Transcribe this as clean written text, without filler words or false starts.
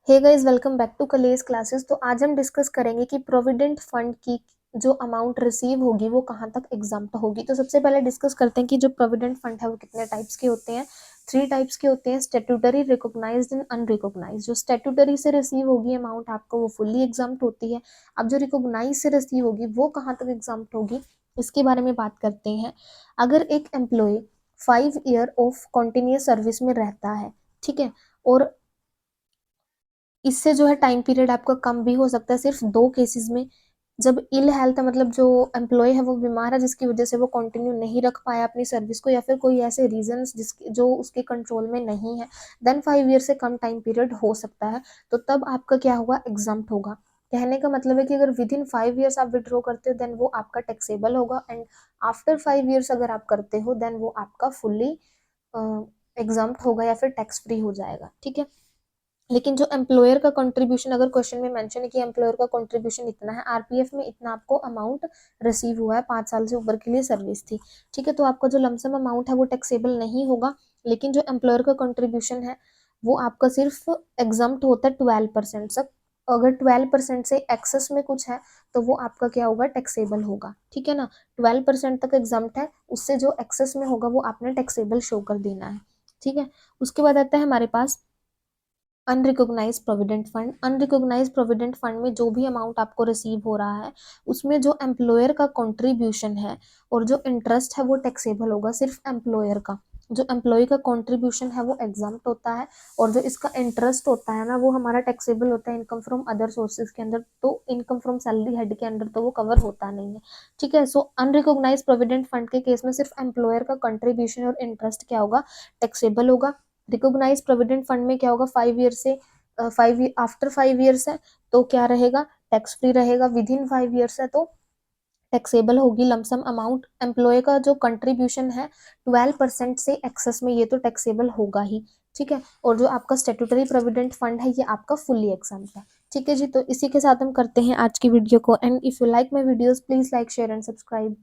Hey guys, welcome back to college classes. तो आज हम डिस्कस करेंगे कि प्रोविडेंट फंड की जो अमाउंट रिसीव होगी वो कहाँ तक एग्जाम्प्ट होगी। तो सबसे पहले डिस्कस करते हैं कि जो प्रोविडेंट फंड है वो कितने टाइप्स के होते हैं। 3 टाइप्स के होते हैं, स्टेट्यूटरी, रिकॉग्नाइज्ड एंड अनरिकॉग्नाइज्ड। जो स्टेट्यूटरी से रिसीव होगी अमाउंट आपको वो फुल्ली एग्जाम्प्ट होती है। अब जो रिकॉग्नाइज से रिसीव होगी वो कहाँ तक एग्जाम्प्ट होगी इसके बारे में बात करते हैं। अगर एक employee 5 year of continuous service में रहता है, ठीक है, और इससे जो है टाइम पीरियड आपका कम भी हो सकता है। सिर्फ 2 केसेस में, जब इल हेल्थ है, मतलब जो एम्प्लॉय है वो बीमार है जिसकी वजह से वो कंटिन्यू नहीं रख पाया अपनी सर्विस को, या फिर कोई ऐसे रीजंस जिसके जो उसके कंट्रोल में नहीं है, देन 5 ईयर से कम टाइम पीरियड हो सकता है। तो तब आपका क्या होगा, एग्जाम्प्ट होगा। कहने का मतलब है कि अगर विद इन 5 ईयर्स आप विड्रॉ करते हो देन वो आपका टैक्सेबल होगा, एंड आफ्टर 5 ईयर्स अगर आप करते हो देन वो आपका फुल्ली एग्जाम्प्ट होगा या फिर टैक्स फ्री हो जाएगा, ठीक है। लेकिन जो एम्प्लॉयर का कंट्रीब्यूशन, अगर क्वेश्चन में मेंशन है कि एम्प्लॉयर का कंट्रीब्यूशन इतना है, आरपीएफ में इतना आपको अमाउंट रिसीव हुआ है, 5 साल से ऊपर के लिए सर्विस थी, ठीक है, तो आपका जो लमसम अमाउंट है वो टैक्सेबल नहीं होगा। लेकिन जो एम्प्लॉयर का कंट्रीब्यूशन है वो आपका सिर्फ एग्जाम्प्ट होता है 12% तक। अगर 12% से एक्सेस में कुछ है तो वो आपका क्या होगा, टैक्सेबल होगा, ठीक है ना। 12% तक एग्जाम्प्ट है, उससे जो एक्सेस में होगा वो आपने टैक्सेबल शो कर देना है, ठीक है। उसके बाद आता है हमारे पास unrecognise provident fund. Unrecognise provident fund में जो भी अमाउंट आपको रिसीव हो रहा है उसमें जो एम्प्लॉयर का कंट्रीब्यूशन है और जो इंटरेस्ट है वो टैक्सेबल होगा, सिर्फ एम्प्लॉयर का। जो एम्प्लॉय का कंट्रीब्यूशन है वो एग्जाम्प्ट होता है, और जो इसका इंटरेस्ट होता है ना वो हमारा टैक्सेबल होता है इनकम फ्रॉम अदर सोर्सेज के अंदर। तो इनकम फ्रॉम सैलरी हेड के अंदर तो वो कवर होता नहीं है, ठीक है। सो अनरिकॉग्नाइज प्रोविडेंट फंड के केस में सिर्फ एम्प्लॉयर का कंट्रीब्यूशन और इंटरेस्ट क्या होगा, टैक्सेबल होगा। रिकॉग्नाइज प्रोविडेंट फंड में क्या होगा, 5 ईयर से 5 आफ्टर 5 ईयर्स है तो क्या रहेगा, टैक्स फ्री रहेगा। विद इन 5 ईयर्स है तो टैक्सेबल होगी लमसम अमाउंट। एम्प्लॉय का जो कंट्रीब्यूशन है 12% से एक्सेस में, ये तो टैक्सेबल होगा ही, ठीक है। और जो आपका स्टेट्यूटरी प्रोविडेंट फंड है ये आपका फुल्ली एग्जाम्प्ट है, ठीक है जी। तो इसी के साथ हम करते हैं आज की वीडियो को, and if you like my videos please like share and subscribe.